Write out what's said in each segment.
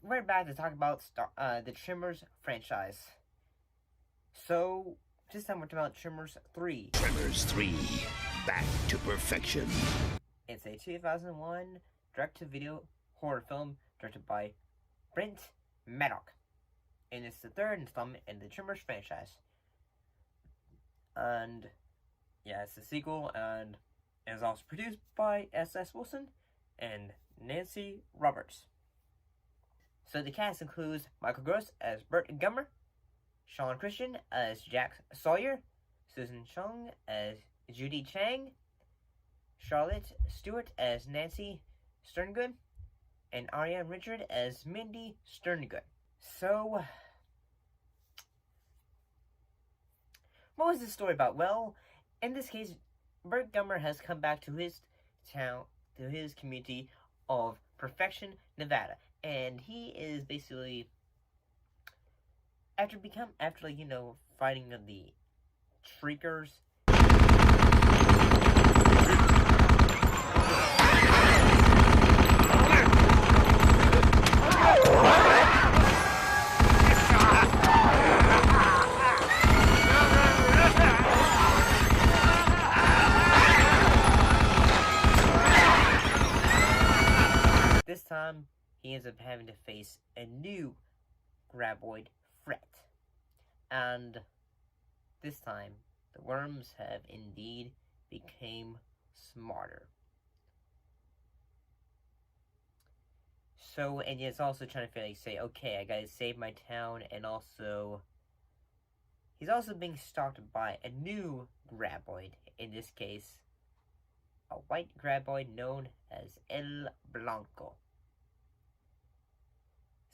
We're back to talk about the Tremors franchise. So, this time we're talking about Tremors 3. Tremors 3, Back to Perfection. It's a 2001 direct-to-video horror film directed by Brent Maddock. And it's the third installment in the Tremors franchise. And, yeah, it's a sequel, and it was also produced by S.S. Wilson and Nancy Roberts. So the cast includes Michael Gross as Burt Gummer, Sean Christian as Jack Sawyer, Susan Chung as Judy Chang, Charlotte Stewart as Nancy Sterngood, and Ariane Richard as Mindy Sterngood. So, what was this story about? Well, in this case, Burt Gummer has come back to his town, to his community of Perfection, Nevada. And he is basically, after fighting the Shriekers. This time, he ends up having to face a new graboid threat. And this time, the worms have indeed become smarter. So, and he's also trying to say, okay, I gotta save my town, and also, he's also being stalked by a new graboid, in this case, a white graboid known as El Blanco.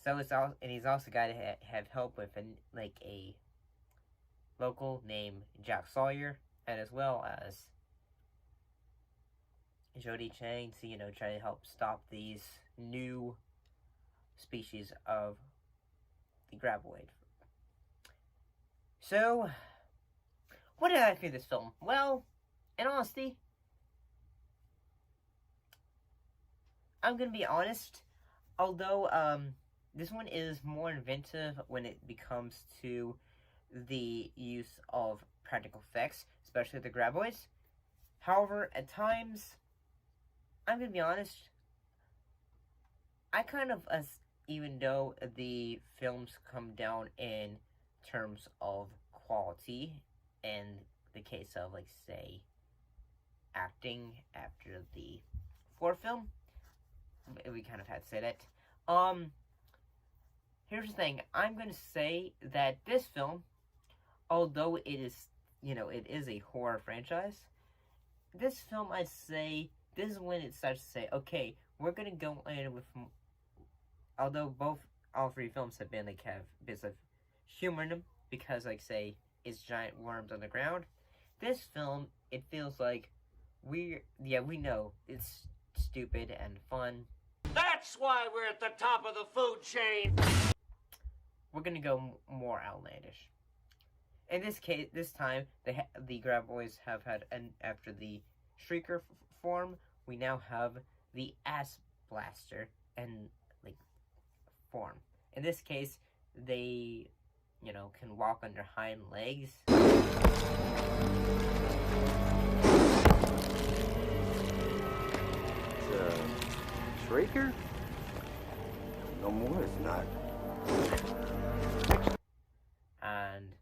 So he's also got to have help with a local named Jack Sawyer, and as well as Jody Chang to try to help stop these new species of the graboid. So, what did I think of this film? Well, in honesty, I'm gonna be honest. Although this one is more inventive when it comes to the use of practical effects, especially the graboids. However, at times, I'm gonna be honest, I kind of, even though the films come down in terms of quality, in the case of, say, acting after the fourth film, we kind of had to say that. Here's the thing. I'm going to say that this film, although it is, it is a horror franchise, this film, I'd say, this is when it starts to say, okay, we're going to go in with, although all three films have been, have bits of humor in them, because, say, it's giant worms on the ground. This film, it feels like we know it's stupid and fun. That's why we're at the top of the food chain. We're gonna go more outlandish. In this case, this time, the graboids have had, after the Shrieker form, we now have the Ass Blaster and form. In this case, they, can walk on their hind legs. Shrieker? No more, it's not. And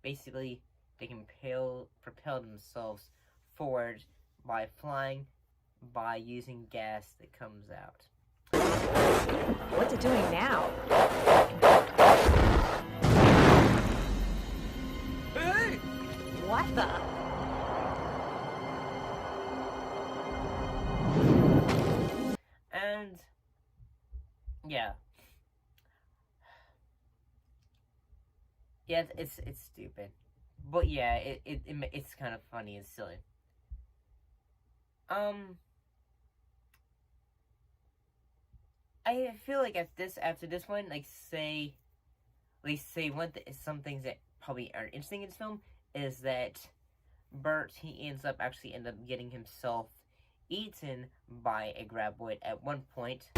basically, they can propel themselves forward by flying, by using gas that comes out. What's it doing now? Hey! What the? And yeah, it's stupid, but yeah, it's kind of funny and silly. I feel like after this one, some things that probably are interesting in this film is that Bert, he end up getting himself eaten by a graboid at one point.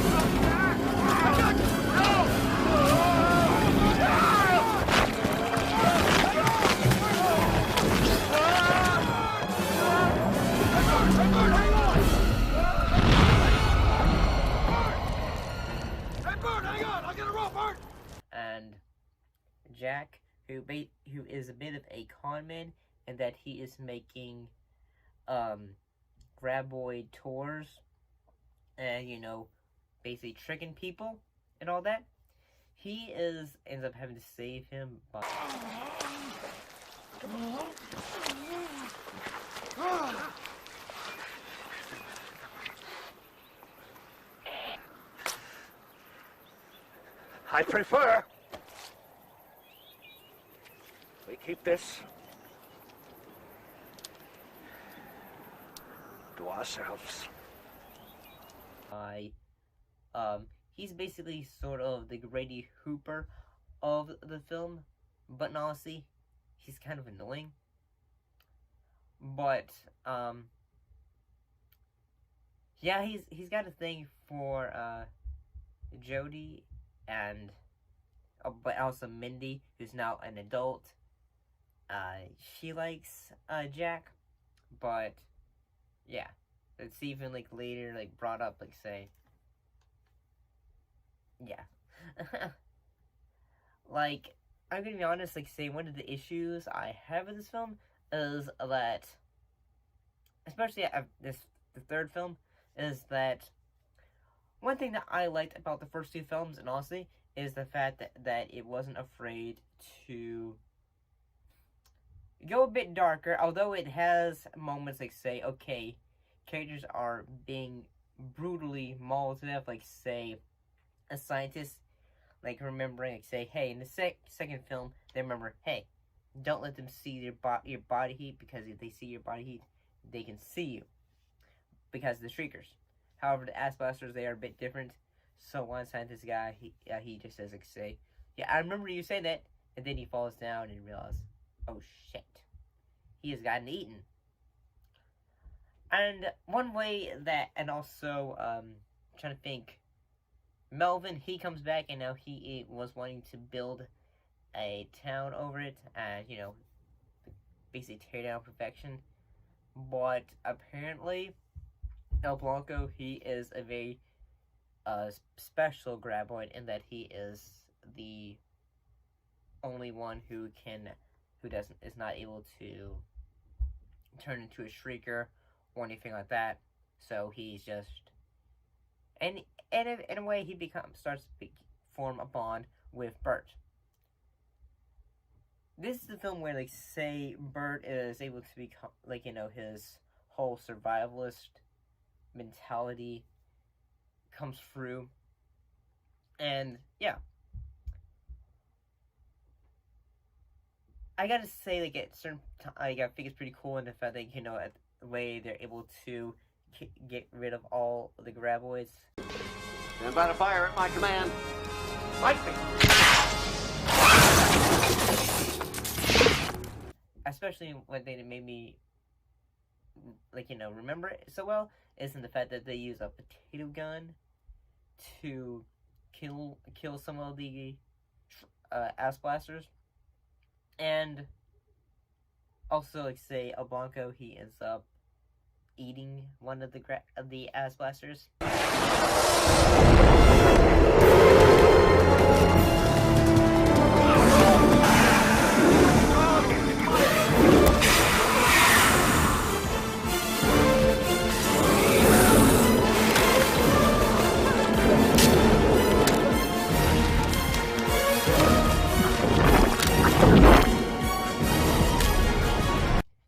And Jack, who is a bit of a con man, in that he is making graboid tours and basically tricking people and all that. He ends up having to save him by I prefer we keep this to ourselves. He's basically sort of the Grady Hooper of the film, but honestly, he's kind of annoying. But yeah, he's got a thing for Jody and but also Mindy, who's now an adult. She likes Jack, but yeah, it's even like later brought up say yeah. I'm gonna be honest, say one of the issues I have with this film is that, especially the third film, is that one thing that I liked about the first two films, and honestly, is the fact that it wasn't afraid to go a bit darker, although it has moments say, okay, characters are being brutally mauled to death, say, a scientist, remembering, say, hey, in the second film, they remember, hey, don't let them see your body heat, because if they see your body heat, they can see you, because of the Shriekers. However, the Ass Blasters, they are a bit different, so one scientist guy, he just says, say, yeah, I remember you saying that, and then he falls down and realizes, oh shit, he has gotten eaten. And one way that, and also, trying to think, Melvin, he comes back, and now he was wanting to build a town over it, and, basically tear down perfection. But apparently, El Blanco, he is a very special graboid in that he is the only one who is not able to turn into a Shrieker or anything like that. So he's just, and in a way, he starts to form a bond with Bert. This is the film where, say, Bert is able to become, his whole survivalist mentality comes through. And, yeah. I gotta say, at certain I think it's pretty cool in the fact that, at the way they're able to get rid of all the graboids. Stand by to fire at my command. Fight me! Especially when they made me, remember it so well, is in the fact that they use a potato gun to kill some of the Ass Blasters. And also, say, El Blanco, he ends up eating one of the Ass Blasters.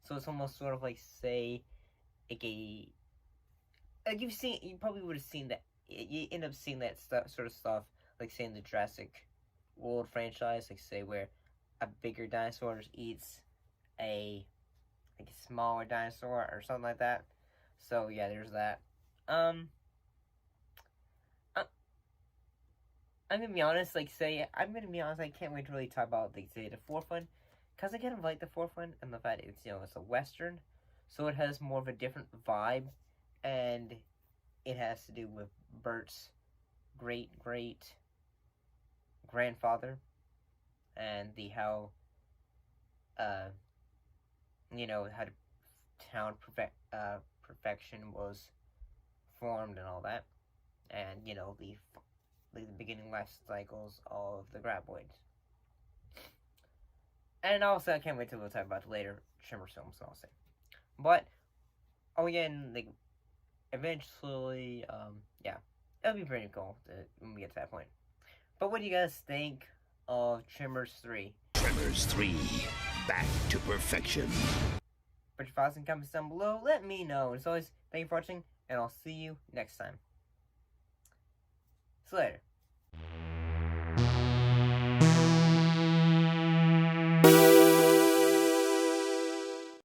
So it's almost sort of say, you probably would have seen that. You end up seeing that sort of stuff, say in the Jurassic World franchise, say where a bigger dinosaur eats a smaller dinosaur or something like that. So yeah, there's that. I'm gonna be honest. I can't wait to really talk about say the fourth one, because I kind of like the fourth one, and the fact it's, it's a Western, so it has more of a different vibe, and it has to do with Bert's great grandfather, and how the town perfection was formed and all that, and the beginning life cycles of the graboids. And also, I can't wait till we'll talk about the later Tremors films, also. But, again, eventually, yeah, it'll be pretty cool when we get to that point. But what do you guys think of Tremors 3? Tremors 3, back to perfection. Put your thoughts in the comments down below. Let me know. As always, thank you for watching, and I'll see you next time. See you later.